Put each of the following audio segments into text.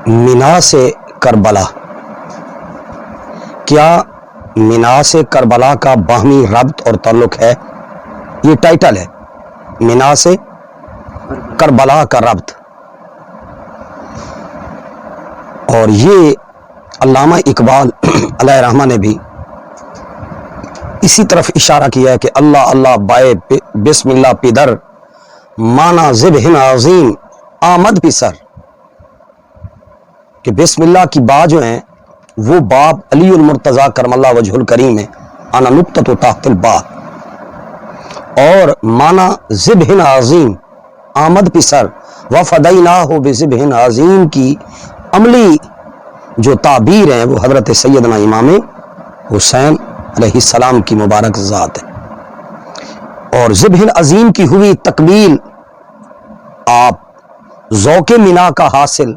مینا سے کربلا، کیا مینا سے کربلا کا باہمی ربط اور تعلق ہے؟ یہ ٹائٹل ہے، مینا سے کربلا کا ربط. اور یہ علامہ اقبال علیہ رحمہ نے بھی اسی طرف اشارہ کیا ہے کہ اللہ اللہ بائے بسم اللہ پیدر مانا ذبح عظیم آمد پسر، کہ بسم اللہ کی با جو ہیں وہ باب علی المرتضی کرم اللہ وجہ الکریم ہے، انا نقطۃ تحت البا، اور مانا ذبح عظیم آمد پسر وفدیناہ بذبح عظیم کی عملی جو تعبیر ہیں وہ حضرت سیدنا امام حسین علیہ السلام کی مبارک ذات ہے. اور ذبح عظیم کی ہوئی تکمیل آپ ذوق مینا کا حاصل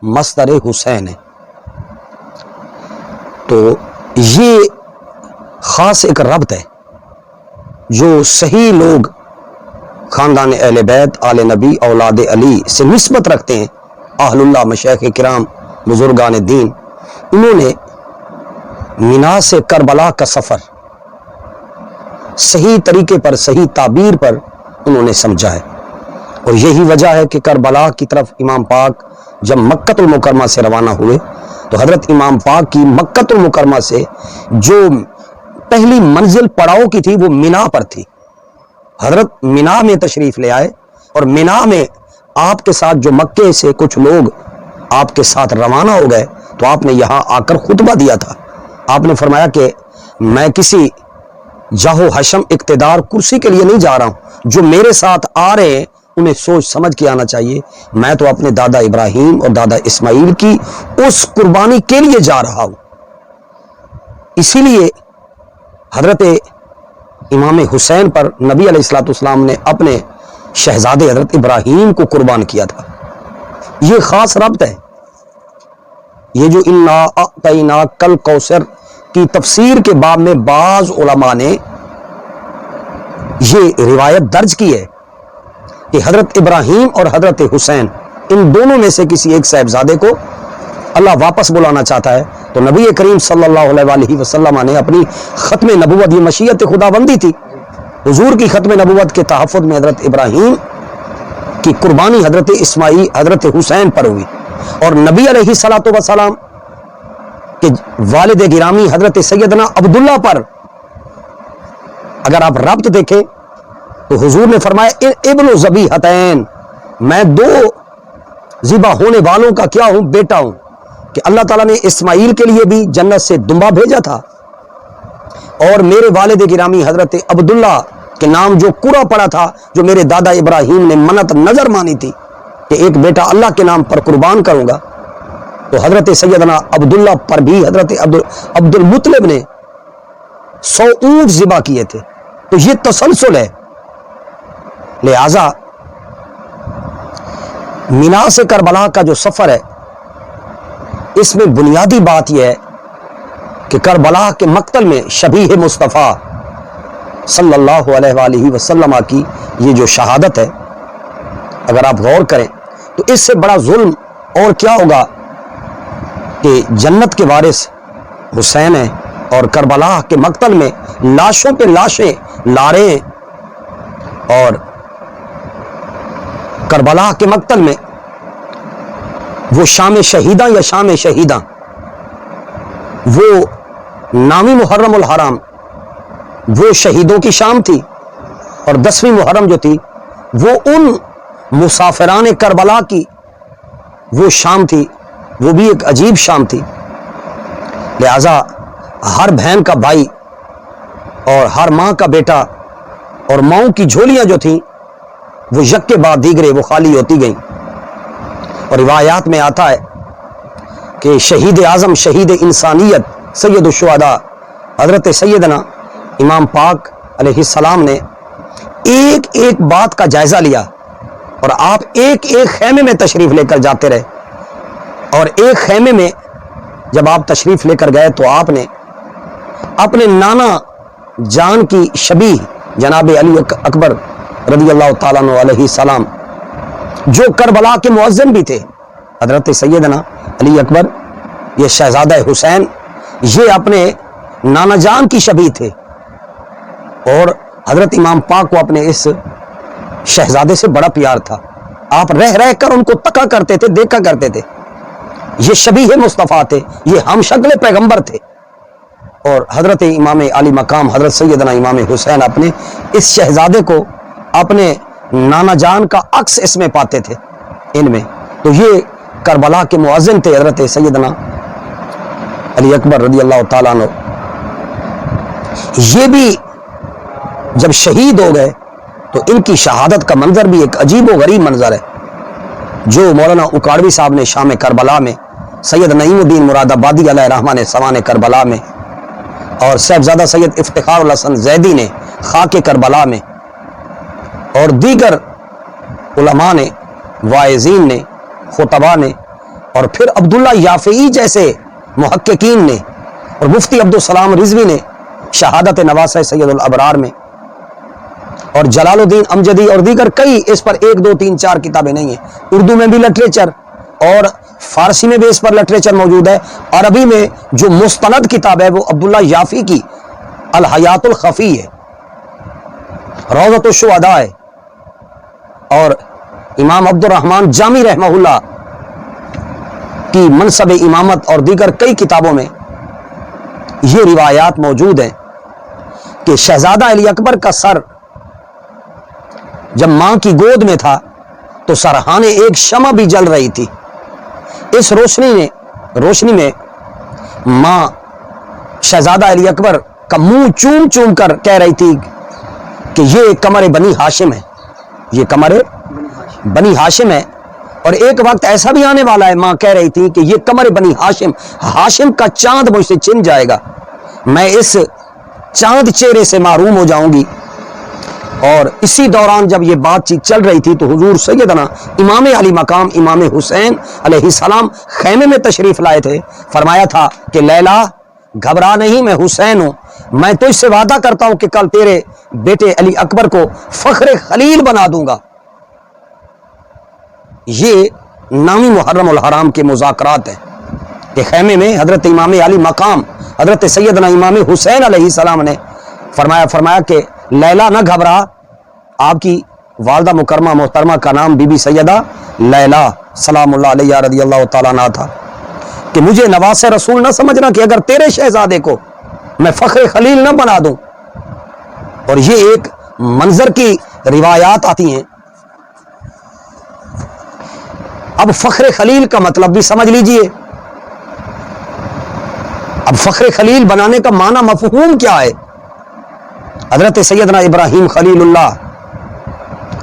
مصدر حسین ہے. تو یہ خاص ایک ربط ہے جو صحیح لوگ خاندان اہل بیت آل نبی اولاد علی سے نسبت رکھتے ہیں، اہل اللہ مشایخ کرام بزرگان دین، انہوں نے مینا سے کربلا کا سفر صحیح طریقے پر، صحیح تعبیر پر انہوں نے سمجھا ہے. اور یہی وجہ ہے کہ کربلا کی طرف امام پاک جب مکۃ المکرمہ سے روانہ ہوئے تو حضرت امام پاک کی مکۃ المکرمہ سے جو پہلی منزل پڑاؤ کی تھی وہ مینا پر تھی. حضرت مینا میں تشریف لے آئے، اور مینا میں آپ کے ساتھ جو مکے سے کچھ لوگ آپ کے ساتھ روانہ ہو گئے تو آپ نے یہاں آ کر خطبہ دیا تھا. آپ نے فرمایا کہ میں کسی جاہ و حشم اقتدار کرسی کے لیے نہیں جا رہا ہوں، جو میرے ساتھ آ رہے ہیں انہیں سوچ سمجھ کے آنا چاہیے، میں تو اپنے دادا ابراہیم اور دادا اسماعیل کی اس قربانی کے لیے جا رہا ہوں. اسی لیے حضرت امام حسین پر نبی علیہ الصلوۃ والسلام نے اپنے شہزادے حضرت ابراہیم کو قربان کیا تھا. یہ خاص ربط ہے. یہ جو انا اعطیناک الکوثر کی تفسیر کے باب میں بعض علماء نے یہ روایت درج کی ہے کہ حضرت ابراہیم اور حضرت حسین ان دونوں میں سے کسی ایک صاحبزادے کو اللہ واپس بلانا چاہتا ہے، تو نبی کریم صلی اللہ علیہ وآلہ وسلم نے اپنی ختم نبوت، یہ مشیت خدا بندی تھی، حضور کی ختم نبوت کے تحفظ میں حضرت ابراہیم کی قربانی حضرت اسماعیل حضرت حسین پر ہوئی، اور نبی علیہ الصلوۃ والسلام کے والد گرامی حضرت سیدنا عبداللہ پر اگر آپ ربط دیکھیں تو حضور نے فرمایا ابن ذبیحتین، میں دو ذبح ہونے والوں کا کیا ہوں، بیٹا ہوں. کہ اللہ تعالیٰ نے اسماعیل کے لیے بھی جنت سے دمبا بھیجا تھا، اور میرے والد گرامی حضرت عبداللہ کے نام جو قرہ پڑا تھا، جو میرے دادا ابراہیم نے منت نظر مانی تھی کہ ایک بیٹا اللہ کے نام پر قربان کروں گا، تو حضرت سیدنا عبداللہ پر بھی حضرت عبد المطلب نے 100 اونٹ ذبح کیے تھے. تو یہ تسلسل ہے. لہذا مینا سے کربلا کا جو سفر ہے اس میں بنیادی بات یہ ہے کہ کربلا کے مقتل میں شبیہ مصطفیٰ صلی اللہ علیہ وآلہ وسلم کی یہ جو شہادت ہے، اگر آپ غور کریں تو اس سے بڑا ظلم اور کیا ہوگا کہ جنت کے وارث حسین ہیں، اور کربلا کے مقتل میں لاشوں پہ لاشیں لا رہے ہیں، اور کربلا کے مقتل میں وہ شام شہیداں یا شام شہیداں، وہ نامی محرم الحرام وہ شہیدوں کی شام تھی، اور 10ویں محرم جو تھی وہ ان مسافران کربلا کی وہ شام تھی، وہ بھی ایک عجیب شام تھی. لہذا ہر بہن کا بھائی اور ہر ماں کا بیٹا اور ماؤں کی جھولیاں جو تھیں وہ یک کے بعد دیگرے وہ خالی ہوتی گئیں. اور روایات میں آتا ہے کہ شہید اعظم، شہید انسانیت، سید الشہداء حضرت سیدنا امام پاک علیہ السلام نے ایک ایک بات کا جائزہ لیا، اور آپ ایک ایک خیمے میں تشریف لے کر جاتے رہے. اور ایک خیمے میں جب آپ تشریف لے کر گئے تو آپ نے اپنے نانا جان کی شبیہ جناب علی اکبر رضی اللہ تعالیٰ عنہ علیہ السلام، جو کربلا کے مؤذن بھی تھے، حضرت سیدنا علی اکبر، یہ شہزادہ حسین، یہ اپنے نانا جان کی شبیہ تھے اور حضرت امام پاک کو اپنے اس شہزادے سے بڑا پیار تھا. آپ رہ رہ کر ان کو تکا کرتے تھے، دیکھا کرتے تھے. یہ شبیہ مصطفیٰ تھے، یہ ہم شکل پیغمبر تھے. اور حضرت امام علی مقام حضرت سیدنا امام حسین اپنے اس شہزادے کو اپنے نانا جان کا عکس اس میں پاتے تھے ان میں. تو یہ کربلا کے مؤذن تھے حضرت سیدنا علی اکبر رضی اللہ تعالیٰ عنہ. یہ بھی جب شہید ہو گئے تو ان کی شہادت کا منظر بھی ایک عجیب و غریب منظر ہے، جو مولانا اکاڑوی صاحب نے شام کربلا میں، سید نعیم الدین مراد آبادی علیہ رحمہ نے سوان کربلا میں، اور صاحبزادہ سید افتخار الحسن زیدی نے خاک کربلا میں، اور دیگر علماء نے، واعظین نے، خطباء نے، اور پھر عبداللہ یافعی جیسے محققین نے، اور مفتی عبدالسلام رضوی نے شہادت نواسہ سید الابرار میں، اور جلال الدین امجدی اور دیگر کئی، اس پر 1 2 3 4 کتابیں نہیں ہیں. اردو میں بھی لٹریچر اور فارسی میں بھی اس پر لٹریچر موجود ہے. عربی میں جو مستند کتاب ہے وہ عبداللہ یافی کی الحیات الخفی ہے، روضۃ الشہداء ہے. اور امام عبد الرحمن جامی رحمہ اللہ کی منصب امامت اور دیگر کئی کتابوں میں یہ روایات موجود ہیں کہ شہزادہ علی اکبر کا سر جب ماں کی گود میں تھا تو سرہانے ایک شمع بھی جل رہی تھی. اس روشنی میں ماں شہزادہ علی اکبر کا منہ چوم چوم کر کہہ رہی تھی کہ یہ قمر بنی ہاشم ہے، یہ قمر بنی ہاشم ہے. اور ایک وقت ایسا بھی آنے والا ہے، ماں کہہ رہی تھی کہ یہ قمر بنی ہاشم کا چاند مجھ سے چھن جائے گا، میں اس چاند چہرے سے محروم ہو جاؤں گی. اور اسی دوران جب یہ بات چیت چل رہی تھی تو حضور سیدنا امام علی مقام امام حسین علیہ السلام خیمے میں تشریف لائے تھے. فرمایا تھا کہ لیلا گھبرا نہیں، میں حسین ہوں، میں تو اس سے وعدہ کرتا ہوں کہ کل تیرے بیٹے علی اکبر کو فخر خلیل بنا دوں گا. یہ نامی محرم الحرام کے مذاکرات ہیں کہ خیمے میں حضرت امام علی مقام حضرت سیدنا امام حسین علیہ السلام نے فرمایا کہ لیلا نہ گھبرا. آپ کی والدہ مکرمہ محترمہ کا نام بی بی سیدہ لیلا سلام اللہ علیہ رضی اللہ تعالیٰ عنہ تھا، کہ مجھے نواس رسول نہ سمجھنا کہ اگر تیرے شہزادے کو میں فخر خلیل نہ بنا دوں. اور یہ ایک منظر کی روایات آتی ہیں. اب فخر خلیل کا مطلب بھی سمجھ لیجئے. اب فخر خلیل بنانے کا معنی مفہوم کیا ہے؟ حضرت سیدنا ابراہیم خلیل اللہ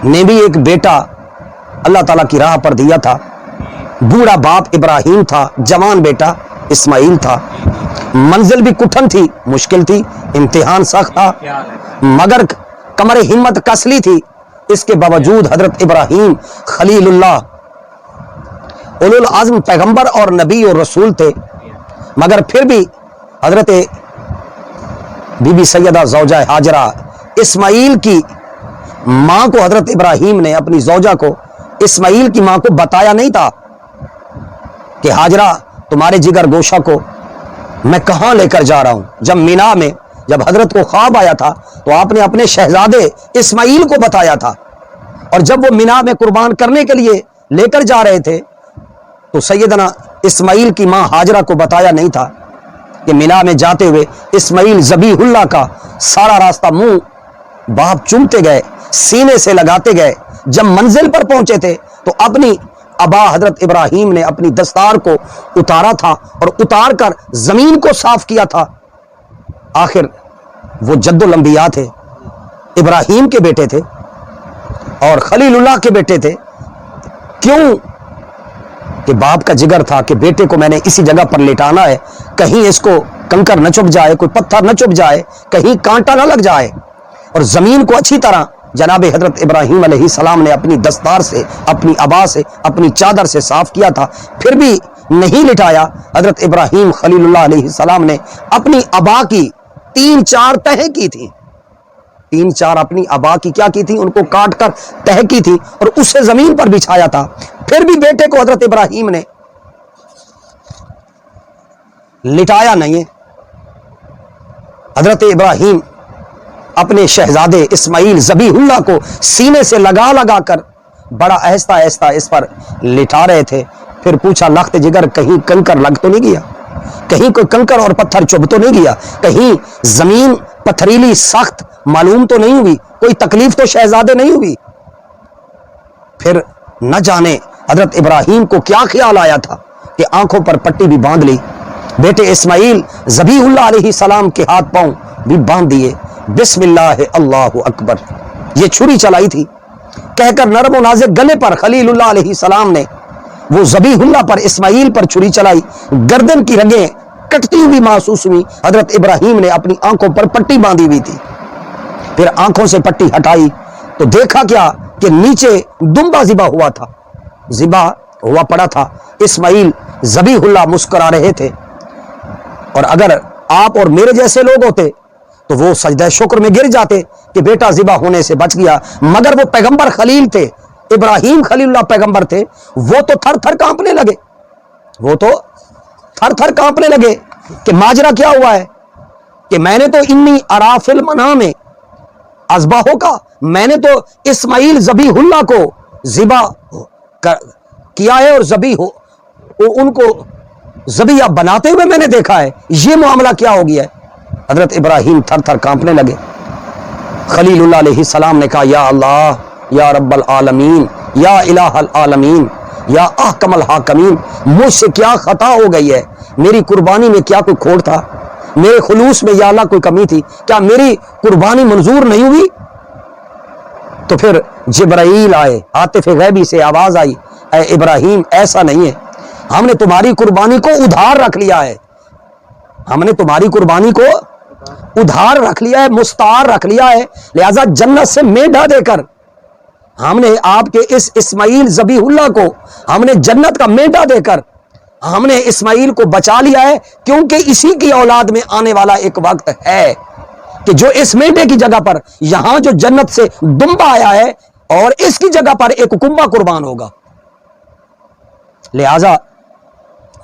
نے بھی ایک بیٹا اللہ تعالیٰ کی راہ پر دیا تھا. بوڑھا باپ ابراہیم تھا، جوان بیٹا اسماعیل تھا. منزل بھی کٹھن تھی، مشکل تھی، امتحان سخت تھا، مگر کمر ہمت کسلی تھی. اس کے باوجود حضرت ابراہیم خلیل اللہ اولو العزم پیغمبر اور نبی اور رسول تھے، مگر پھر بھی حضرت بی بی سیدہ زوجہ ہاجرہ اسماعیل کی ماں کو حضرت ابراہیم نے اپنی زوجہ کو اسماعیل کی ماں کو بتایا نہیں تھا کہ ہاجرہ تمہارے جگر گوشہ کو میں کہاں لے کر جا رہا ہوں. جب مینا میں جب حضرت کو خواب آیا تھا تو آپ نے اپنے شہزادے اسماعیل کو بتایا تھا، اور جب وہ مینا میں قربان کرنے کے لیے لے کر جا رہے تھے تو سیدنا اسماعیل کی ماں ہاجرہ کو بتایا نہیں تھا کہ مینا میں جاتے ہوئے اسماعیل ذبیح اللہ کا سارا راستہ منہ باپ چومتے گئے، سینے سے لگاتے گئے. جب منزل پر پہنچے تھے تو اپنی ابا حضرت ابراہیم نے اپنی دستار کو اتارا تھا اور اتار کر زمین کو صاف کیا تھا. آخر وہ جد الانبیاء تھے، ابراہیم کے بیٹے تھے اور خلیل اللہ کے بیٹے تھے. کیوں کہ باپ کا جگر تھا کہ بیٹے کو میں نے اسی جگہ پر لٹانا ہے، کہیں اس کو کنکر نہ چپ جائے، کوئی پتھر نہ چپ جائے، کہیں کانٹا نہ لگ جائے. اور زمین کو اچھی طرح جناب حضرت ابراہیم علیہ السلام نے اپنی دستار سے، اپنی ابا سے، اپنی چادر سے صاف کیا تھا. پھر بھی نہیں لٹایا. حضرت ابراہیم خلیل اللہ علیہ السلام نے اپنی ابا کی 3-4 تہیں کی تھی. 3-4 اپنی ابا کی کیا کی تھی؟ ان کو کاٹ کر تہ کی تھی اور اسے زمین پر بچھایا تھا. پھر بھی بیٹے کو حضرت ابراہیم نے لٹایا نہیں ہے۔ حضرت ابراہیم اپنے شہزادے اسماعیل ذبیح اللہ کو سینے سے لگا لگا کر بڑا آہستہ آہستہ اس پر لٹا رہے تھے۔ پھر پوچھا لخت جگر کہیں کنکر لگ تو نہیں گیا، کہیں کوئی کنکر اور پتھر چبھ تو نہیں گیا، کہیں زمین پتھریلی سخت معلوم تو نہیں ہوئی، کوئی تکلیف تو شہزادے نہیں ہوئی؟ پھر نہ جانے حضرت ابراہیم کو کیا خیال آیا تھا کہ آنکھوں پر پٹی بھی باندھ لی، بیٹے اسماعیل ذبیح اللہ علیہ السلام کے ہاتھ پاؤں بھی باندھ دیے، بسم اللہ اللہ اکبر یہ چھری چلائی تھی، کہہ کر نرم و نازک گلے پر خلیل اللہ علیہ السلام نے وہ ذبیح اللہ پر اسماعیل پر چھری چلائی، گردن کی رگیں کٹتی ہوئی محسوس ہوئی۔ حضرت ابراہیم نے اپنی آنکھوں پر پٹی باندھی ہوئی تھی، پھر آنکھوں سے پٹی ہٹائی تو دیکھا کیا کہ نیچے دمبا ذبح ہوا تھا، ذبح ہوا پڑا تھا۔ اسماعیل ذبیح اللہ مسکرا رہے تھے، اور اگر آپ اور میرے جیسے لوگ ہوتے تو وہ سجدہ شکر میں گر جاتے کہ بیٹا ذبح ہونے سے بچ گیا، مگر وہ پیغمبر خلیل تھے، ابراہیم خلیل اللہ پیغمبر تھے، وہ تو تھر تھر کانپنے لگے، وہ تو تھر تھر کانپنے لگے کہ ماجرا کیا ہوا ہے، کہ میں نے تو انی ارا فی المنام اذبحہ کا، میں نے تو اسماعیل ذبیح اللہ کو ذبح کیا ہے اور ذبیح ان کو ذبیحہ بناتے ہوئے میں نے دیکھا ہے، یہ معاملہ کیا ہو گیا ہے؟ حضرت ابراہیم تھر تھر کانپنے لگے۔ خلیل اللہ علیہ السلام نے کہا یا اللہ یا رب العالمین یا الہ العالمین یا احکم الحاکمین، مجھ سے کیا خطا ہو گئی ہے، میری قربانی میں کیا کوئی کھوٹ تھا، میرے خلوص میں یا اللہ کوئی کمی تھی، کیا میری قربانی منظور نہیں ہوئی؟ تو پھر جبرائیل آئے، عاطف غیبی سے آواز آئی، اے ابراہیم ایسا نہیں ہے، ہم نے تمہاری قربانی کو ادھار رکھ لیا ہے، ہم نے تمہاری قربانی کو ادھار رکھ لیا ہے، مستعار رکھ لیا ہے، لہذا جنت سے میڈھا دے کر ہم نے آپ کے اس اسماعیل ذبیح اللہ کو ہم نے جنت کا میڈھا دے کر ہم نے اسماعیل کو بچا لیا ہے، کیونکہ اسی کی اولاد میں آنے والا ایک وقت ہے کہ جو اس میڈھے کی جگہ پر یہاں جو جنت سے دمبا آیا ہے اور اس کی جگہ پر ایک کنبا قربان ہوگا۔ لہذا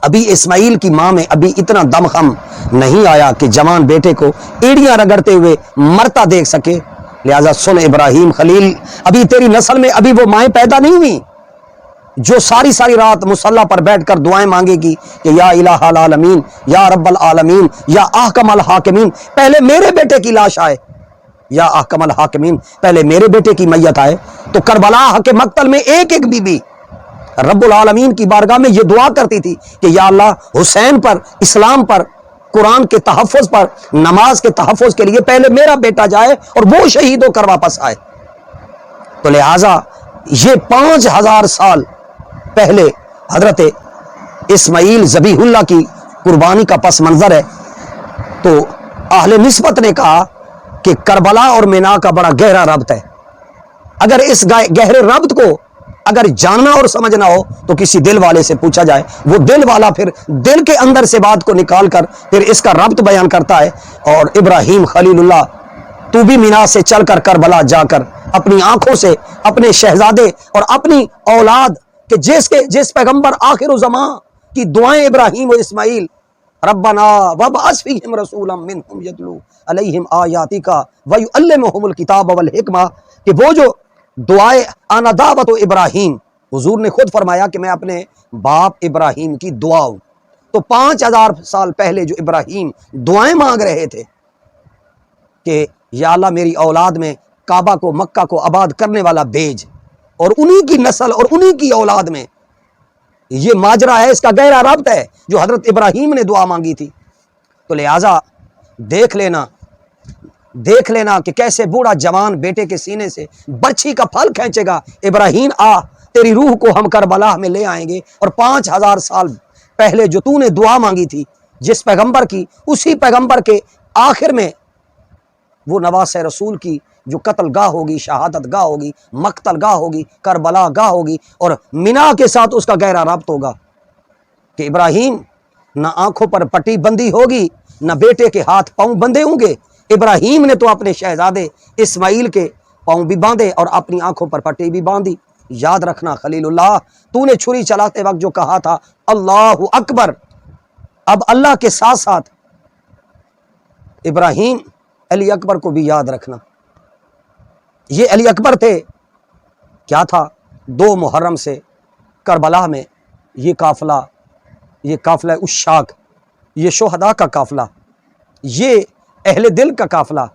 ابھی اسماعیل کی ماں میں ابھی اتنا دم خم نہیں آیا کہ جوان بیٹے کو ایڑیاں رگڑتے ہوئے مرتا دیکھ سکے، لہذا سن ابراہیم خلیل، ابھی تیری نسل میں ابھی وہ مائیں پیدا نہیں ہوئی جو ساری ساری رات مصلی پر بیٹھ کر دعائیں مانگے گی کہ یا الہ العالمین یا رب العالمین یا احکم الحاکمین، پہلے میرے بیٹے کی لاش آئے، یا احکم الحاکمین پہلے میرے بیٹے کی میت آئے۔ تو کربلا کے مقتل میں ایک ایک بی بی رب العالمین کی بارگاہ میں یہ دعا کرتی تھی کہ یا اللہ حسین پر، اسلام پر، قرآن کے تحفظ پر، نماز کے تحفظ کے لیے پہلے میرا بیٹا جائے اور وہ شہید ہو کر واپس آئے۔ تو لہٰذا یہ 5000 سال پہلے حضرت اسماعیل ذبیح اللہ کی قربانی کا پس منظر ہے۔ تو اہل نسبت نے کہا کہ کربلا اور مینا کا بڑا گہرا ربط ہے، اگر اس گہرے ربط کو اگر جاننا اور سمجھنا ہو تو کسی دل والے سے پوچھا جائے، وہ دل والا پھر دل کے اندر سے بات کو نکال کر پھر اس کا ربط بیان کرتا ہے۔ اور ابراہیم خلیل اللہ تو بھی مینا سے چل کر کربلا جا کر اپنی آنکھوں سے اپنے شہزادے اور اپنی اولاد کہ جس پیغمبر آخر الزمان کی دعائیں ابراہیم و اسماعیل، ربنا وابعث فیہم رسولا منہم یتلو علیہم آیاتک ویعلمہم الکتاب والحکمہ، کہ وہ جو دعائے انا دعوت ابراہیم، حضور نے خود فرمایا کہ میں اپنے باپ ابراہیم کی دعا ہوں۔ تو 5000 سال پہلے جو ابراہیم دعائیں مانگ رہے تھے کہ یا اللہ میری اولاد میں کعبہ کو، مکہ کو آباد کرنے والا بھیج، اور انہی کی نسل اور انہی کی اولاد میں یہ ماجرا ہے، اس کا گہرا ربط ہے جو حضرت ابراہیم نے دعا مانگی تھی۔ تو لہٰذا دیکھ لینا کہ کیسے بوڑھا جوان بیٹے کے سینے سے برچھی کا پھل کھینچے گا، ابراہیم آ تیری روح کو ہم کربلا میں لے آئیں گے، اور 5000 سال پہلے جو تو نے دعا مانگی تھی جس پیغمبر کی، اسی پیغمبر کے آخر میں وہ نواس رسول کی جو قتل گاہ ہوگی، شہادت گاہ ہوگی، مقتل گاہ ہوگی، کربلا گاہ ہوگی، اور مینا کے ساتھ اس کا گہرا ربط ہوگا کہ ابراہیم نہ آنکھوں پر پٹی بندی ہوگی، نہ بیٹے کے ہاتھ پاؤں بندے ہوں گے، ابراہیم نے تو اپنے شہزادے اسماعیل کے پاؤں بھی باندھے اور اپنی آنکھوں پر پٹی بھی باندھی۔ یاد رکھنا خلیل اللہ، تو نے چھری چلاتے وقت جو کہا تھا اللہ اکبر، اب اللہ کے ساتھ ساتھ ابراہیم علی اکبر کو بھی یاد رکھنا. یہ علی اکبر تھے. کیا تھا؟ 2 محرم سے کربلا میں یہ قافلہ عشاق، یہ شہداء کا قافلہ، یہ اہل دل کا قافلہ،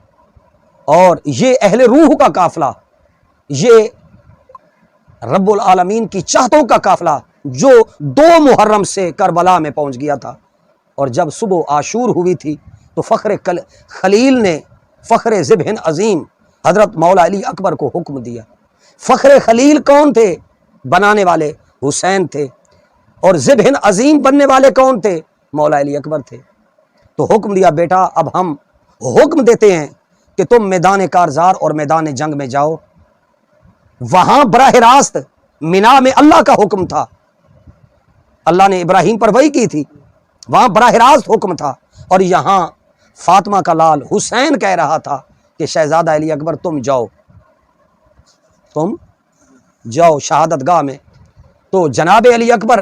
اور یہ اہل روح کا قافلہ، یہ رب العالمین کی چاہتوں کا قافلہ جو 2 محرم سے کربلا میں پہنچ گیا تھا. اور جب صبح عاشور ہوئی تھی تو فخر خلیل نے، فخر ذبح عظیم حضرت مولا علی اکبر کو حکم دیا. فخر خلیل کون تھے؟ بنانے والے حسین تھے. اور ذبح عظیم بننے والے کون تھے؟ مولا علی اکبر تھے. تو حکم دیا، بیٹا اب ہم حکم دیتے ہیں کہ تم میدان کارزار اور میدان جنگ میں جاؤ. وہاں براہ راست مینا میں اللہ کا حکم تھا، اللہ نے ابراہیم پر وحی کی تھی، وہاں براہ راست حکم تھا. اور یہاں فاطمہ کا لال حسین کہہ رہا تھا کہ شہزادہ علی اکبر تم جاؤ شہادت گاہ میں. تو جناب علی اکبر،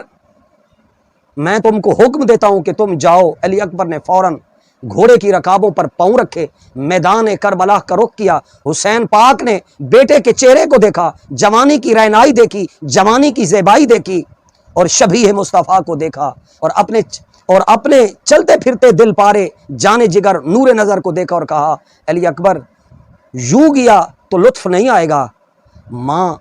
میں تم کو حکم دیتا ہوں کہ تم جاؤ. علی اکبر نے فوراً گھوڑے کی رکابوں پر پاؤں رکھے، میدان کربلا کا رخ کیا. حسین پاک نے بیٹے کے چہرے کو دیکھا، جوانی کی رعنائی دیکھی، جوانی کی زیبائی دیکھی، اور شبیہ مصطفیٰ کو دیکھا، اور اپنے چلتے پھرتے دل پارے جانے جگر نور نظر کو دیکھا اور کہا، علی اکبر یوں گیا تو لطف نہیں آئے گا. ماں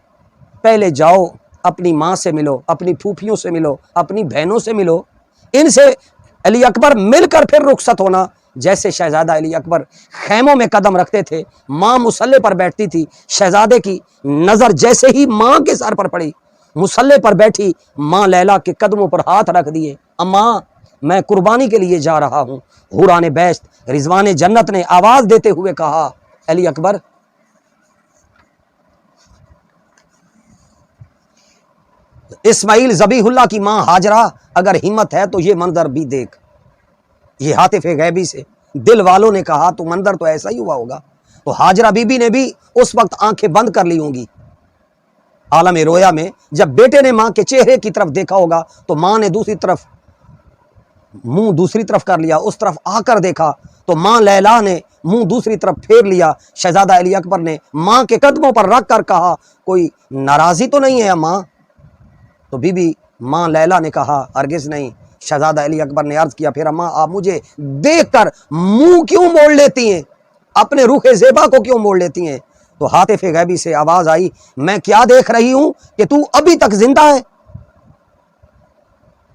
پہلے جاؤ، اپنی ماں سے ملو، اپنی پھوپھیوں سے ملو، اپنی بہنوں سے ملو، ان سے علی اکبر مل کر پھر رخصت ہونا. جیسے شہزادہ علی اکبر خیموں میں قدم رکھتے تھے، ماں مصلے پر بیٹھتی تھی. شہزادے کی نظر جیسے ہی ماں کے سر پر پڑی، مصلے پر بیٹھی ماں لیلا کے قدموں پر ہاتھ رکھ دیے. اماں میں قربانی کے لیے جا رہا ہوں. حوران بیشت رضوان جنت نے آواز دیتے ہوئے کہا، علی اکبر اسماعیل ذبیح اللہ کی ماں ہاجرہ اگر ہمت ہے تو یہ منظر بھی دیکھ. یہ ہاتف غیبی سے دل والوں نے کہا تو منظر تو ایسا ہی ہوا ہوگا. تو ہاجرہ بی بی نے بھی اس وقت آنکھیں بند کر لی ہوں گی عالم رویا میں. جب بیٹے نے ماں کے چہرے کی طرف دیکھا ہوگا تو ماں نے منہ دوسری طرف کر لیا، اس طرف آ کر دیکھا تو ماں لیلا نے منہ دوسری طرف پھیر لیا. شہزادہ علی اکبر نے ماں کے قدموں پر رکھ کر کہا، کوئی ناراضی تو نہیں ہے ماں؟ تو بی بی ماں لیلا نے کہا، ہرگز نہیں. شہزادہ علی اکبر نے عرض کیا، پھر اماں آپ مجھے دیکھ کر منہ کیوں موڑ لیتی ہیں، اپنے روح زیبا کو کیوں موڑ لیتی ہیں؟ تو ہاتف غیبی سے آواز آئی، میں کیا دیکھ رہی ہوں کہ تو ابھی تک زندہ ہے.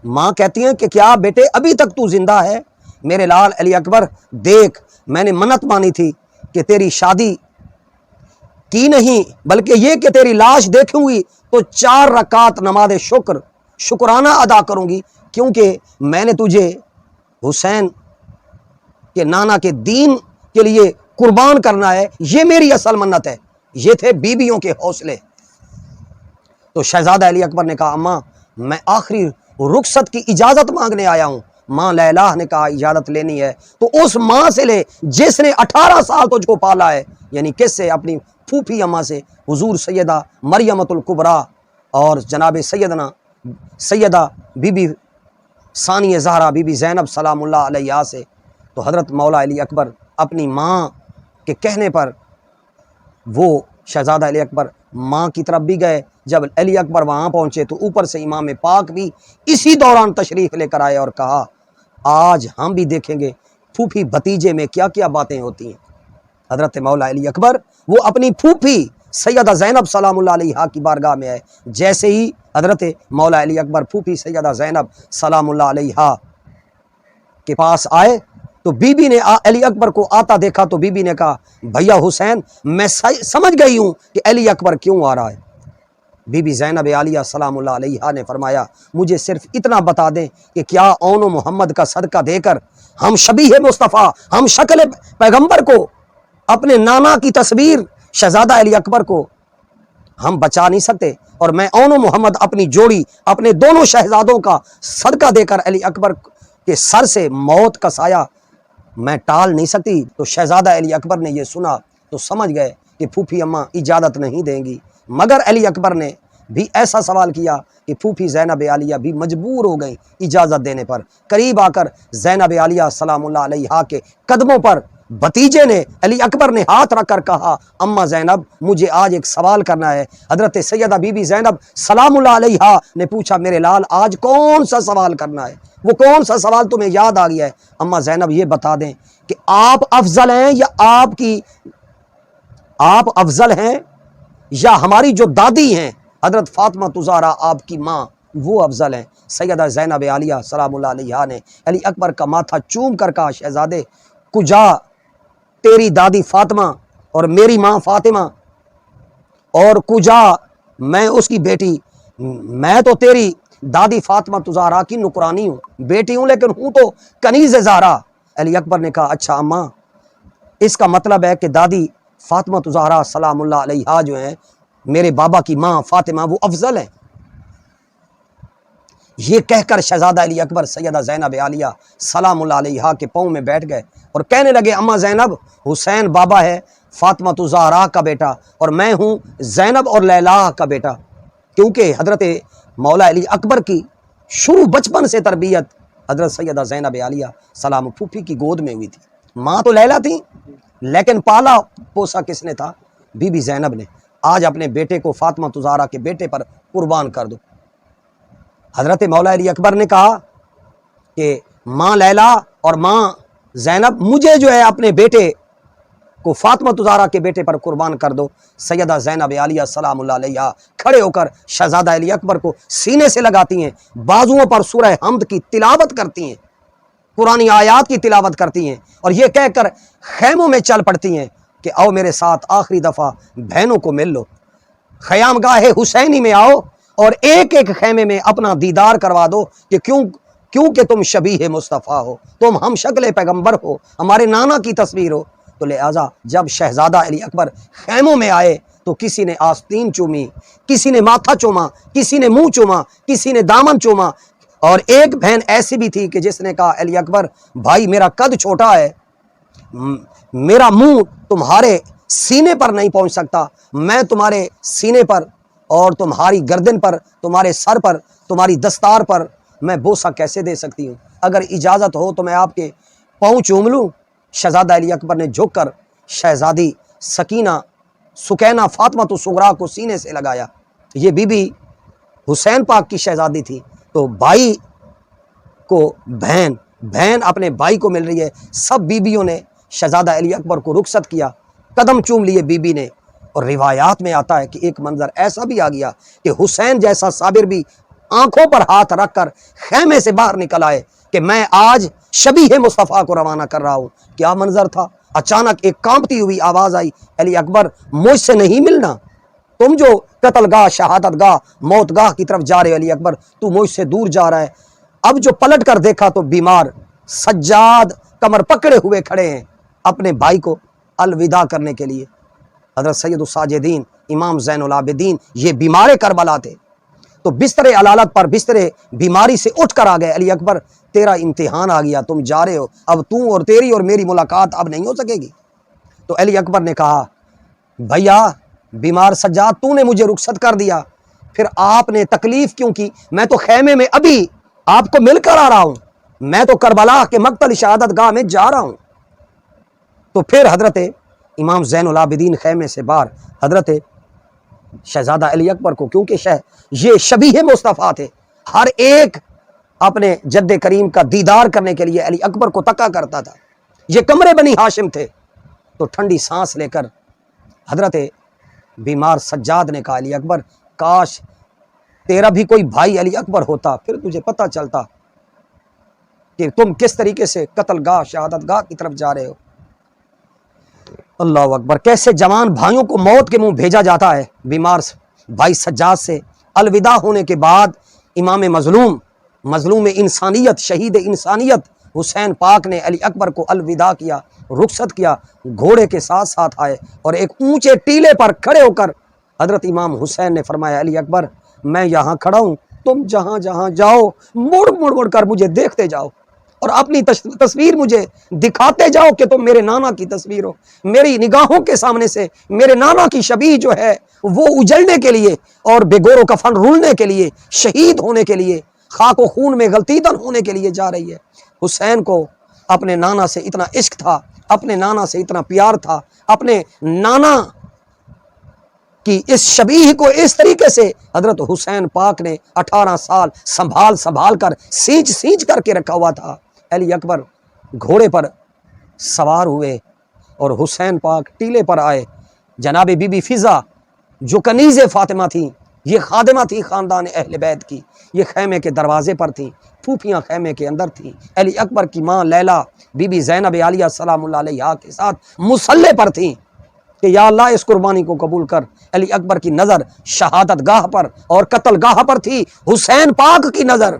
ماں کہتی ہیں کہ کیا بیٹے ابھی تک تو زندہ ہے؟ میرے لال علی اکبر دیکھ، میں نے منت مانی تھی کہ تیری شادی کی نہیں بلکہ یہ کہ تیری لاش دیکھوں گی تو 4 رکعت نماز شکرانہ ادا کروں گی، کیونکہ میں نے تجھے حسین کے نانا کے دین کے لیے قربان کرنا ہے. یہ میری اصل منت ہے. یہ تھے بیویوں کے حوصلے. تو شہزادہ علی اکبر نے کہا، اماں میں آخری رخصت کی اجازت مانگنے آیا ہوں. ماں لیلا نے کہا، اجازت لینی ہے تو اس ماں سے لے جس نے 18 سال تجھ کو پالا ہے. یعنی کس سے؟ اپنی پھوپھی اماں سے، حضور سیدہ مریمۃ الکبریٰ اور جناب سیدہ بی بی ثانی زہرا بی بی زینب سلام اللہ علیہا سے. تو حضرت مولا علی اکبر اپنی ماں کے کہنے پر وہ شہزادہ علی اکبر ماں کی طرف بھی گئے. جب علی اکبر وہاں پہنچے تو اوپر سے امام پاک بھی اسی دوران تشریف لے کر آئے اور کہا، آج ہم بھی دیکھیں گے پھوپھی بھتیجے میں کیا کیا باتیں ہوتی ہیں. حضرت مولا علی اکبر وہ اپنی پھوپھی سیدہ زینب سلام اللہ علیہا کی بارگاہ میں آئے. جیسے ہی حضرت مولا علی اکبر پھوپھی سیدہ زینب سلام اللہ علیہا کے پاس آئے تو بی بی نے علی اکبر کو آتا دیکھا تو بی بی نے کہا، بھیا حسین میں سمجھ گئی ہوں کہ علی اکبر کیوں آ رہا ہے. بی بی زینب عالیہ سلام اللہ علیہا نے فرمایا، مجھے صرف اتنا بتا دیں کہ کیا اون و محمد کا صدقہ دے کر ہم شبیہ مصطفیٰ، ہم شکل پیغمبر کو، اپنے نانا کی تصویر شہزادہ علی اکبر کو ہم بچا نہیں سکتے؟ اور میں اون و محمد اپنی جوڑی اپنے دونوں شہزادوں کا صدقہ دے کر علی اکبر کے سر سے موت کا سایہ میں ٹال نہیں سکتی. تو شہزادہ علی اکبر نے یہ سنا تو سمجھ گئے کہ پھوپھی اماں اجازت نہیں دیں گی. مگر علی اکبر نے بھی ایسا سوال کیا کہ پھوپھی زینب عالیہ بھی مجبور ہو گئی اجازت دینے پر۔ قریب آ کر زینب عالیہ سلام اللہ علیہا کے قدموں پر بھتیجے نے علی اکبر نے ہاتھ رکھ کر کہا اماں زینب مجھے آج ایک سوال کرنا ہے۔ حضرت سیدہ بی بی زینب سلام اللہ علیہا نے پوچھا میرے لال آج کون سا سوال کرنا ہے؟ وہ کون سا سوال تمہیں یاد آ گیا ہے؟ اماں زینب یہ بتا دیں کہ آپ افضل ہیں یا آپ افضل ہیں یا ہماری جو دادی ہیں حضرت فاطمہ زہرا آپ کی ماں وہ افضل ہیں؟ سیدہ زینب عالیہ سلام اللہ علیہا نے علی اکبر کا ماتھا چوم کر کہا شہزادے کجا تیری دادی فاطمہ اور میری ماں فاطمہ اور کجا میں اس کی بیٹی؟ میں تو تیری دادی فاطمہ زہرا کی نکرانی ہوں، بیٹی ہوں، لیکن ہوں تو کنیز زہرا۔ علی اکبر نے کہا اچھا اماں اس کا مطلب ہے کہ دادی فاطمہ زہرا سلام اللہ علیہا جو ہیں میرے بابا کی ماں فاطمہ وہ افضل ہیں۔ یہ کہہ کر شہزادہ علی اکبر سیدہ زینب عالیہ سلام اللہ علیہا کے پاؤں میں بیٹھ گئے اور کہنے لگے اماں زینب حسین بابا ہے فاطمہ زہرا کا بیٹا اور میں ہوں زینب اور لیلا کا بیٹا، کیونکہ حضرت مولا علی اکبر کی شروع بچپن سے تربیت حضرت سیدہ زینب عالیہ سلام پھوپھی کی گود میں ہوئی تھی۔ ماں تو لیلا تھی لیکن پالا پوسا کس نے تھا؟ بی بی زینب نے۔ آج اپنے بیٹے کو فاطمہ زہرا کے بیٹے پر قربان کر دو۔ حضرت مولا علی اکبر نے کہا کہ ماں لیلا اور ماں زینب مجھے جو ہے اپنے بیٹے کو فاطمہ زہرا کے بیٹے پر قربان کر دو۔ سیدہ زینب عالیہ سلام اللہ علیہا کھڑے ہو کر شہزادہ علی اکبر کو سینے سے لگاتی ہیں، بازوؤں پر سورہ حمد کی تلاوت کرتی ہیں، قرآنی آیات کی تلاوت کرتی ہیں اور یہ کہہ کر خیموں میں چل پڑتی ہیں کہ آؤ میرے ساتھ آخری دفعہ بہنوں کو مل لو، خیام گاہ حسینی میں آؤ اور ایک ایک خیمے میں اپنا دیدار کروا دو کہ کیونکہ تم شبیہ مصطفیٰ ہو، تم ہم شکل پیغمبر ہو، ہمارے نانا کی تصویر ہو۔ تو لہٰذا جب شہزادہ علی اکبر خیموں میں آئے تو کسی نے آستین چومی، کسی نے ماتھا چوما، کسی نے منہ چوما، کسی نے دامن چوما، اور ایک بہن ایسی بھی تھی کہ جس نے کہا علی اکبر بھائی میرا قد چھوٹا ہے، میرا منہ تمہارے سینے پر نہیں پہنچ سکتا، میں تمہارے سینے پر اور تمہاری گردن پر، تمہارے سر پر، تمہاری دستار پر میں بوسہ کیسے دے سکتی ہوں؟ اگر اجازت ہو تو میں آپ کے پاؤں چوم لوں۔ شہزادہ علی اکبر نے جھک کر شہزادی سکینہ فاطمہ صغرا کو سینے سے لگایا۔ یہ بی بی حسین پاک کی شہزادی تھی، تو بھائی کو بہن اپنے بھائی کو مل رہی ہے۔ سب بیویوں نے شہزادہ علی اکبر کو رخصت کیا، قدم چوم لیے بی بی نے، اور روایات میں آتا ہے کہ ایک منظر ایسا بھی آ گیا کہ حسین جیسا صابر بھی آنکھوں پر ہاتھ رکھ کر خیمے سے باہر نکل آئے کہ میں آج شبیہ مصطفیٰ کو روانہ کر رہا ہوں۔ کیا منظر تھا! اچانک ایک کانپتی ہوئی آواز آئی علی اکبر مجھ سے نہیں ملنا، تم جو قتل گاہ شہادت گاہ موت گاہ کی طرف جا رہے علی اکبر تو مجھ سے دور جا رہا ہے۔ اب جو پلٹ کر دیکھا تو بیمار سجاد کمر پکڑے ہوئے کھڑے ہیں اپنے بھائی کو الوداع کرنے کے لیے۔ حضرت سید الساجدین امام زین العابدین یہ بیمار کربلا تھے، تو بستر علالت پر بستر بیماری سے اٹھ کر آ گئے علی اکبر تیرا امتحان آ گیا، تم جا رہے ہو، اب تو اور تیری اور میری ملاقات اب نہیں ہو سکے گی۔ تو علی اکبر نے کہا بھیا بیمار سجاد تو نے مجھے رخصت کر دیا، پھر آپ نے تکلیف کیوں کی؟ میں تو خیمے میں ابھی آپ کو مل کر آ رہا ہوں، میں تو کربلا کے مقتل شہادت گاہ میں جا رہا ہوں۔ تو پھر حضرت امام زین العابدین خیمے سے باہر حضرت شہزادہ علی اکبر کو، کیونکہ یہ شبیہ مصطفیٰ تھے، ہر ایک اپنے جد کریم کا دیدار کرنے کے لیے علی اکبر کو تکا کرتا تھا، یہ کمرے بنی ہاشم تھے۔ تو ٹھنڈی سانس لے کر حضرت بیمار سجاد نے کہا علی اکبر کاش تیرا بھی کوئی بھائی علی اکبر ہوتا، پھر تجھے پتہ چلتا کہ تم کس طریقے سے قتل گاہ شہادت گاہ کی طرف جا رہے ہو۔ اللہ اکبر، کیسے جوان بھائیوں کو موت کے منہ بھیجا جاتا ہے۔ بیمار بھائی سجاد سے الوداع ہونے کے بعد امام مظلوم انسانیت، شہید انسانیت حسین پاک نے علی اکبر کو الوداع کیا، رخصت کیا، گھوڑے کے ساتھ ساتھ آئے اور ایک اونچے ٹیلے پر کھڑے ہو کر حضرت امام حسین نے فرمایا علی اکبر میں یہاں کھڑا ہوں، تم جہاں جہاں جاؤ مڑ کر مجھے دیکھتے جاؤ، اور اپنی تصویر مجھے دکھاتے جاؤ کہ تم میرے نانا کی تصویر ہو. میری نگاہوں کے سامنے سے میرے نانا کی شبیہ جو ہے وہ اجڑنے کے لیے اور بے گور و کفن رولنے کے لیے، شہید ہونے کے لیے، خاک و خون میں غلطیدن ہونے کے لیے جا رہی ہے. حسین کو اپنے نانا سے اتنا عشق تھا، اپنے نانا سے اتنا پیار تھا، اپنے نانا کی اس شبیہ کو اس طریقے سے حضرت حسین پاک نے 18 سال سنبھال کر سینچ کر کے رکھا ہوا تھا. علی اکبر گھوڑے پر سوار ہوئے اور حسین پاک ٹیلے پر آئے. جناب بی بی فضا جو کنیز فاطمہ تھی، یہ خادمہ تھی خاندان اہل بیت کی، یہ خیمے کے دروازے پر تھی، پھوپھیاں خیمے کے اندر تھی. علی اکبر کی ماں لیلا بی بی زینب عالیہ سلام اللہ علیہا کے ساتھ مصلے پر تھی کہ یا اللہ اس قربانی کو قبول کر. علی اکبر کی نظر شہادت گاہ پر اور قتل گاہ پر تھی، حسین پاک کی نظر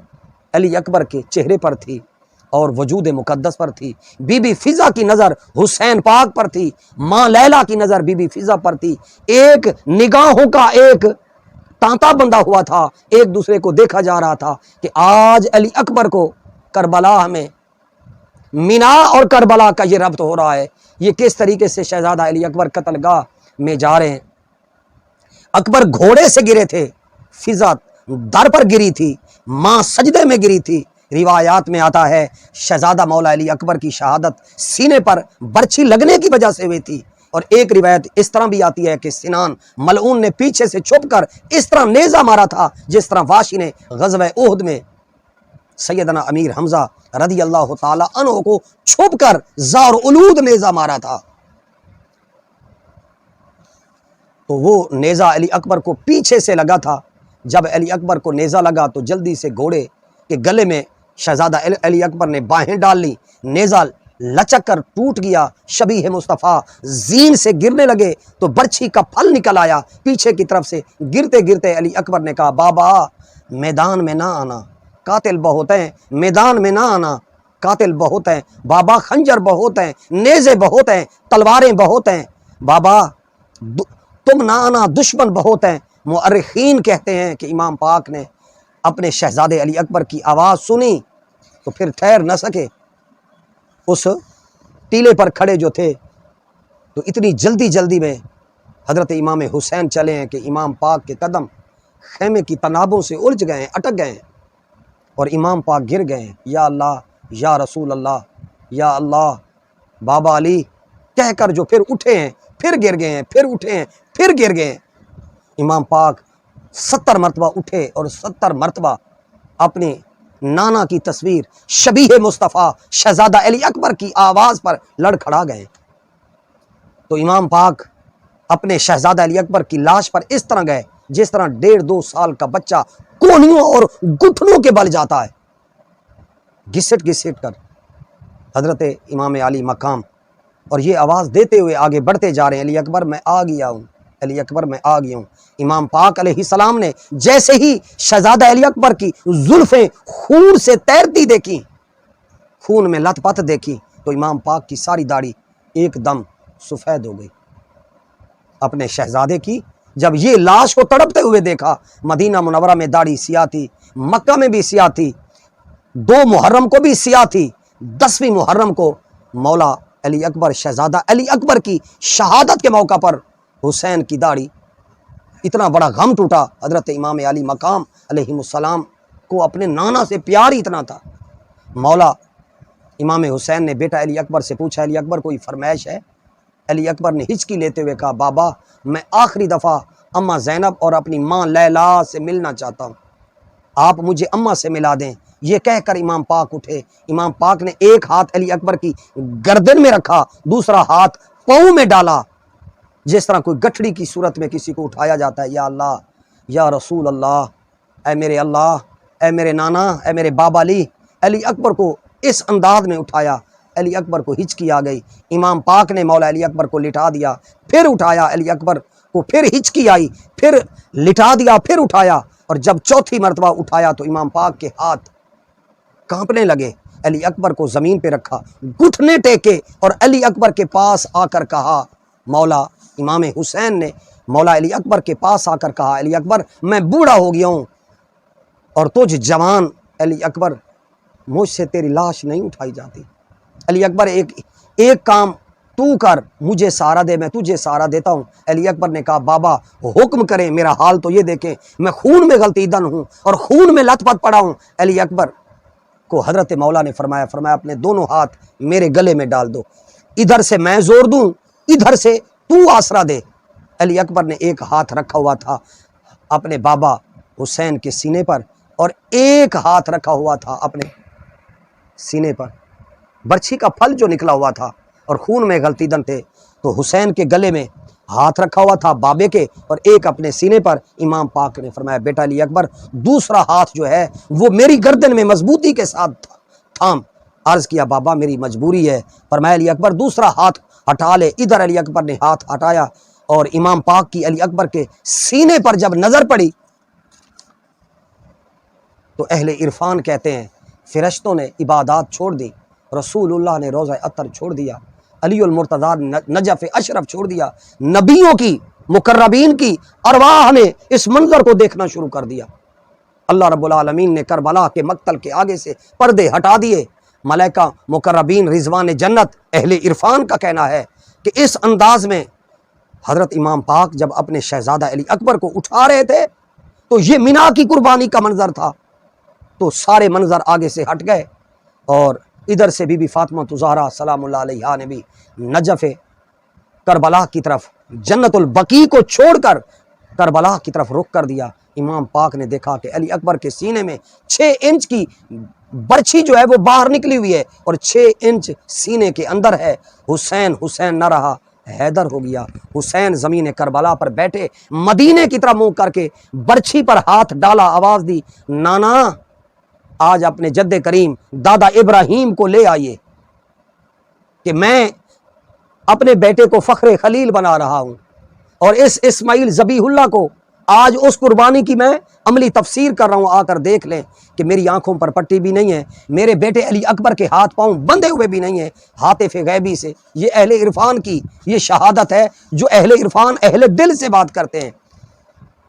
علی اکبر کے چہرے پر تھی اور وجود مقدس پر تھی. بی بی فضا کی نظر حسین پاک پر تھی، ماں لیلا کی نظر بی بی فضا پر تھی. ایک نگاہوں کا ایک تانتا بندہ ہوا تھا، ایک دوسرے کو دیکھا جا رہا تھا کہ آج علی اکبر کو کربلا میں مینا اور کربلا کا یہ ربط ہو رہا ہے. یہ کس طریقے سے شہزادہ علی اکبر قتل گاہ میں جا رہے ہیں. اکبر گھوڑے سے گرے تھے، فضا در پر گری تھی، ماں سجدے میں گری تھی. روایات میں آتا ہے شہزادہ مولا علی اکبر کی شہادت سینے پر برچھی لگنے کی وجہ سے ہوئی تھی. اور ایک روایت اس طرح بھی آتی ہے کہ سنان ملعون نے پیچھے سے چھپ کر اس طرح نیزہ مارا تھا جس طرح واشی نے غزوہ احد میں سیدنا امیر حمزہ رضی اللہ تعالی عنہ کو چھپ کر زار علود نیزہ مارا تھا. تو وہ نیزہ علی اکبر کو پیچھے سے لگا تھا. جب علی اکبر کو نیزہ لگا تو جلدی سے گھوڑے کے گلے میں شہزادہ علی اکبر نے باہیں ڈال لی، نیزہ لچک کر ٹوٹ گیا. شبیہ مصطفیٰ زین سے گرنے لگے تو برچھی کا پھل نکل آیا پیچھے کی طرف سے. گرتے گرتے علی اکبر نے کہا بابا میدان میں نہ آنا، قاتل بہت ہیں، میدان میں نہ آنا، قاتل بہت ہیں بابا، خنجر بہت ہیں، نیزے بہت ہیں، تلواریں بہت ہیں بابا، تم نہ آنا، دشمن بہت ہیں. مؤرخین کہتے ہیں کہ امام پاک نے اپنے شہزادے علی اکبر کی آواز سنی تو پھر ٹھہر نہ سکے. اس ٹیلے پر کھڑے جو تھے تو اتنی جلدی میں حضرت امام حسین چلے ہیں کہ امام پاک کے قدم خیمے کی تنابوں سے الجھ گئے ہیں، اٹک گئے ہیں اور امام پاک گر گئے ہیں. یا اللہ، یا رسول اللہ، یا اللہ، بابا علی کہہ کر جو پھر اٹھے ہیں، پھر گر گئے ہیں، پھر اٹھے ہیں، پھر گر گئے ہیں. امام پاک 70 مرتبہ اٹھے اور 70 مرتبہ اپنے نانا کی تصویر شبیہ مصطفیٰ شہزادہ علی اکبر کی آواز پر لڑکھڑا گئے. تو امام پاک اپنے شہزادہ علی اکبر کی لاش پر اس طرح گئے جس طرح 1.5-2 سال کا بچہ کونیوں اور گھٹنوں کے بل جاتا ہے، گھسٹ کر. حضرت امام علی مقام اور یہ آواز دیتے ہوئے آگے بڑھتے جا رہے ہیں، علی اکبر میں آ گیا ہوں، علی اکبر میں آ گیا ہوں. امام پاک علیہ السلام نے جیسے ہی شہزادہ علی اکبر کی زلفیں خون سے تیرتی دیکھی، خون میں لت پت دیکھی، تو امام پاک کی ساری داڑھی ایک دم سفید ہو گئی. اپنے شہزادے کی جب یہ لاش کو تڑپتے ہوئے دیکھا، مدینہ منورہ میں داڑھی سیاہ تھی، مکہ میں بھی سیاہ تھی، 2 محرم کو بھی سیاہ تھی، 10ویں محرم کو مولا علی اکبر شہزادہ علی اکبر کی شہادت کے موقع پر حسین کی داڑھی، اتنا بڑا غم ٹوٹا. حضرت امام علی مقام علیہ السلام کو اپنے نانا سے پیار اتنا تھا. مولا امام حسین نے بیٹا علی اکبر سے پوچھا علی اکبر کوئی فرمائش ہے؟ علی اکبر نے ہچکی لیتے ہوئے کہا بابا میں آخری دفعہ اماں زینب اور اپنی ماں لیلا سے ملنا چاہتا ہوں، آپ مجھے اماں سے ملا دیں. یہ کہہ کر امام پاک اٹھے. امام پاک نے ایک ہاتھ علی اکبر کی گردن میں رکھا، دوسرا ہاتھ پاؤں میں ڈالا، جس طرح کوئی گٹھڑی کی صورت میں کسی کو اٹھایا جاتا ہے. یا اللہ، یا رسول اللہ، اے میرے اللہ، اے میرے نانا، اے میرے بابا علی. علی اکبر کو اس انداز میں اٹھایا. علی اکبر کو ہچکی آ گئی. امام پاک نے مولا علی اکبر کو لٹا دیا، پھر اٹھایا. علی اکبر کو پھر ہچکی آئی، پھر لٹا دیا، پھر اٹھایا. اور جب چوتھی مرتبہ اٹھایا تو امام پاک کے ہاتھ کانپنے لگے. علی اکبر کو زمین پہ رکھا، گھٹنے ٹیکے اور علی اکبر کے پاس آ کر کہا، مولا امام حسین نے مولا علی اکبر کے پاس آ کر کہا علی اکبر میں بوڑھا ہو گیا ہوں اور تجھ جوان. علی اکبر مجھ سے تیری لاش نہیں اٹھائی جاتی۔ علی اکبر ایک کام تو کر، مجھے سہارا دے، میں تجھے سہارا دیتا ہوں۔ علی اکبر نے کہا بابا حکم کریں، میرا حال تو یہ دیکھیں، میں خون میں غلطیدن ہوں اور خون میں لت پت پڑا ہوں۔ علی اکبر کو حضرت مولا نے فرمایا اپنے دونوں ہاتھ میرے گلے میں ڈال دو، ادھر سے میں زور دوں، ادھر سے تو آسرا دے۔ علی اکبر نے ایک ہاتھ رکھا ہوا تھا اپنے بابا حسین کے سینے پر اور ایک ہاتھ رکھا ہوا تھا اپنے سینے پر۔ برچھی کا پھل جو نکلا ہوا تھا اور خون میں غلطیدن تھے، تو حسین کے گلے میں ہاتھ رکھا ہوا تھا بابے کے اور ایک اپنے سینے پر۔ امام پاک نے فرمایا بیٹا علی اکبر، دوسرا ہاتھ جو ہے وہ میری گردن میں مضبوطی کے ساتھ تھام۔ عرض کیا بابا میری مجبوری ہے۔ فرمایا علی اکبر دوسرا ہاتھ ہٹا لے۔ ادھر علی اکبر نے ہاتھ ہٹایا اور امام پاک کی علی اکبر کے سینے پر جب نظر پڑی تو اہل عرفان کہتے ہیں فرشتوں نے عبادات چھوڑ دی، رسول اللہ نے روضہ عطر چھوڑ دیا، علی المرتضی نجف اشرف چھوڑ دیا، نبیوں کی مقربین کی ارواح نے اس منظر کو دیکھنا شروع کر دیا۔ اللہ رب العالمین نے کربلا کے مقتل کے آگے سے پردے ہٹا دیے۔ ملائکہ مقربین رضوان جنت اہل عرفان کا کہنا ہے کہ اس انداز میں حضرت امام پاک جب اپنے شہزادہ علی اکبر کو اٹھا رہے تھے تو یہ مینا کی قربانی کا منظر تھا، تو سارے منظر آگے سے ہٹ گئے اور ادھر سے بی بی فاطمہ زہرا سلام اللہ علیہا نے بھی نجف کربلا کی طرف جنت البقیع کو چھوڑ کر کربلا کی طرف رخ کر دیا۔ امام پاک نے دیکھا کہ علی اکبر کے سینے میں 6 انچ کی برچھی جو ہے وہ باہر نکلی ہوئی ہے اور 6 انچ سینے کے اندر ہے۔ حسین نہ رہا، حیدر ہو گیا۔ حسین زمین کربلا پر بیٹھے مدینے کی طرف منہ کر کے برچھی پر ہاتھ ڈالا، آواز دی نانا آج اپنے جد کریم دادا ابراہیم کو لے آئیے کہ میں اپنے بیٹے کو فخر خلیل بنا رہا ہوں، اور اس اسماعیل ذبیح اللہ کو آج اس قربانی کی میں عملی تفسیر کر رہا ہوں، آ کر دیکھ لیں کہ میری آنکھوں پر پٹی بھی نہیں ہے، میرے بیٹے علی اکبر کے ہاتھ پاؤں بندھے ہوئے بھی نہیں ہیں ہاتف غیبی سے۔ یہ اہل عرفان کی یہ شہادت ہے جو اہل عرفان اہل دل سے بات کرتے ہیں۔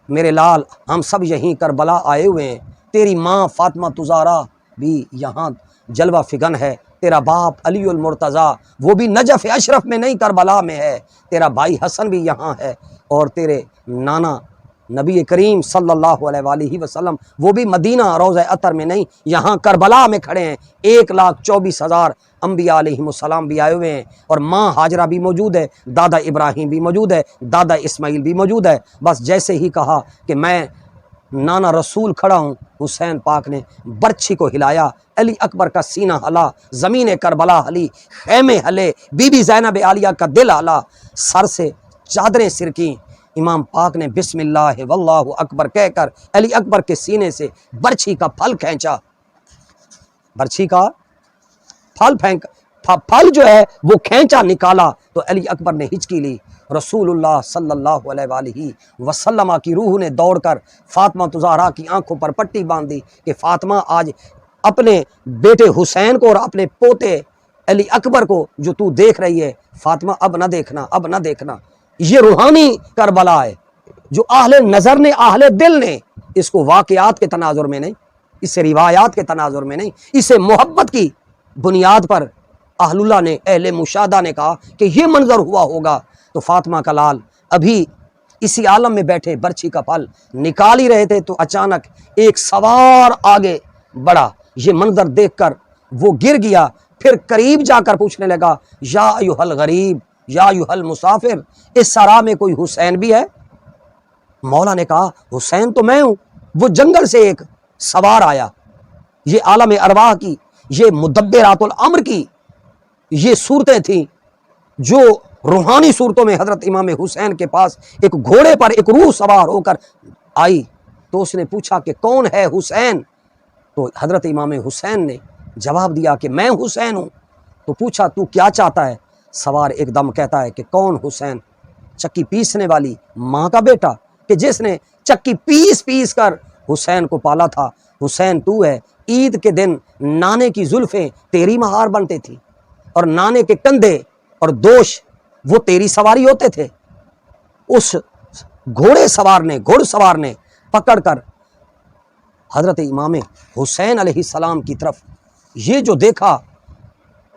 میرے لال ہم سب یہیں کربلا آئے ہوئے ہیں، تیری ماں فاطمہ زہرا بھی یہاں جلوہ فگن ہے، تیرا باپ علی المرتضی وہ بھی نجف اشرف میں نہیں کربلا میں ہے، تیرا بھائی حسن بھی یہاں ہے، اور تیرے نانا نبی کریم صلی اللہ علیہ وآلہ وسلم وہ بھی مدینہ روضہ عطر میں نہیں یہاں کربلا میں کھڑے ہیں۔ 1,24,000 انبیاء علیہم السلام بھی آئے ہوئے ہیں، اور ماں ہاجرہ بھی موجود ہے، دادا ابراہیم بھی موجود ہے، دادا اسماعیل بھی موجود ہے۔ بس جیسے ہی کہا کہ میں نانا رسول کھڑا ہوں، حسین پاک نے برچھی کو ہلایا، علی اکبر کا سینہ ہلا، زمین کربلا ہلی، خیمے ہلے، بی بی زینب عالیہ کا دل ہلا، سر سے چادریں سرکیں۔ امام پاک نے بسم اللہ واللہ اکبر کہہ کر علی اکبر کے سینے سے برچھی کا پھل کھینچا، برچھی کا پھل جو ہے وہ کھینچا نکالا تو علی اکبر نے ہچکی لی۔ رسول اللہ صلی اللہ علیہ وآلہ وسلم کی روح نے دوڑ کر فاطمہ زہرا کی آنکھوں پر پٹی باندھ دی کہ فاطمہ آج اپنے بیٹے حسین کو اور اپنے پوتے علی اکبر کو جو تو دیکھ رہی ہے، فاطمہ اب نہ دیکھنا، اب نہ دیکھنا۔ یہ روحانی کربلا ہے جو اہل نظر نے، اہل دل نے اس کو واقعات کے تناظر میں نہیں، اسے روایات کے تناظر میں نہیں، اسے محبت کی بنیاد پر اہل اللہ نے، اہل مشاہدہ نے کہا کہ یہ منظر ہوا ہوگا۔ تو فاطمہ کا لال ابھی اسی عالم میں بیٹھے برچھی کا پھل نکال ہی رہے تھے تو اچانک ایک سوار آگے بڑھا، یہ منظر دیکھ کر وہ گر گیا، پھر قریب جا کر پوچھنے لگا یا ایھا الغریب یا ایھا المسافر، اس سرا میں کوئی حسین بھی ہے؟ مولا نے کہا حسین تو میں ہوں۔ وہ جنگل سے ایک سوار آیا، یہ عالم ارواح کی، یہ مدبرات الامر کی یہ صورتیں تھیں جو روحانی صورتوں میں حضرت امام حسین کے پاس ایک گھوڑے پر ایک روح سوار ہو کر آئی۔ تو اس نے پوچھا کہ کون ہے حسین؟ تو حضرت امام حسین نے جواب دیا کہ میں حسین ہوں۔ تو پوچھا تو کیا چاہتا ہے؟ سوار ایک دم کہتا ہے کہ کون حسین؟ چکی پیسنے والی ماں کا بیٹا کہ جس نے چکی پیس کر حسین کو پالا تھا، حسین تو ہے۔ عید کے دن نانے کی زلفیں تیری مہار بنتے تھی اور نانے کے کندھے اور دوش وہ تیری سواری ہوتے تھے۔ اس گھوڑ سوار نے پکڑ کر حضرت امام حسین علیہ السلام کی طرف یہ جو دیکھا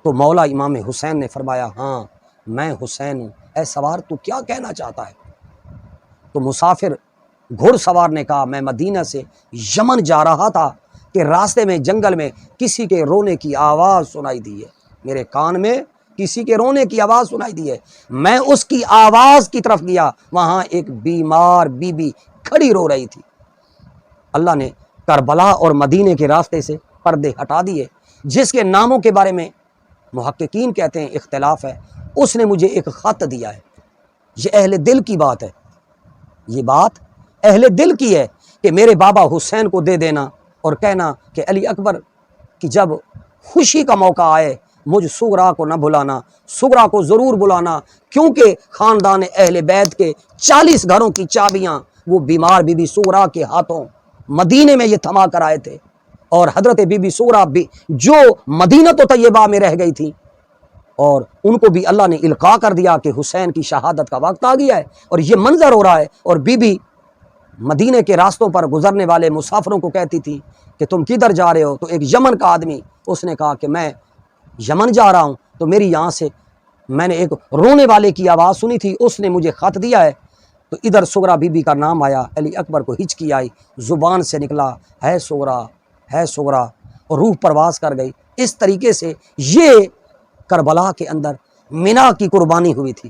تو مولا امام حسین نے فرمایا ہاں میں حسین ہوں، اے سوار تو کیا کہنا چاہتا ہے؟ تو مسافر گھڑ سوار نے کہا میں مدینہ سے یمن جا رہا تھا کہ راستے میں جنگل میں کسی کے رونے کی آواز سنائی دی ہے، میرے کان میں کسی کے رونے کی آواز سنائی دی ہے، میں اس کی آواز کی طرف گیا، وہاں ایک بیمار بی بی کھڑی رو رہی تھی۔ اللہ نے کربلا اور مدینے کے راستے سے پردے ہٹا دیے، جس کے ناموں کے بارے میں محققین کہتے ہیں اختلاف ہے، اس نے مجھے ایک خط دیا ہے۔ یہ اہل دل کی بات ہے، یہ بات اہل دل کی ہے کہ میرے بابا حسین کو دے دینا اور کہنا کہ علی اکبر کی جب خوشی کا موقع آئے مجھ سغرا کو نہ بلانا، سغرا کو ضرور بلانا، کیونکہ خاندان اہل بیت کے 40 گھروں کی چابیاں وہ بیمار بی بی سغرا کے ہاتھوں مدینے میں یہ تھما کر آئے تھے، اور حضرت بی بی سغرا بھی جو مدینہ تو طیبہ میں رہ گئی تھی، اور ان کو بھی اللہ نے القاء کر دیا کہ حسین کی شہادت کا وقت آ گیا ہے اور یہ منظر ہو رہا ہے، اور بی بی مدینے کے راستوں پر گزرنے والے مسافروں کو کہتی تھی کہ تم کدھر جا رہے ہو؟ تو ایک یمن کا آدمی اس نے کہا کہ میں یمن جا رہا ہوں، تو میری یہاں سے میں نے ایک رونے والے کی آواز سنی تھی، اس نے مجھے خط دیا ہے۔ تو ادھر سغرا بی بی کا نام آیا، علی اکبر کو ہچکی آئی، زبان سے نکلا ہے سغرا ہے سغرا، اور روح پرواز کر گئی۔ اس طریقے سے یہ کربلا کے اندر منا کی قربانی ہوئی تھی۔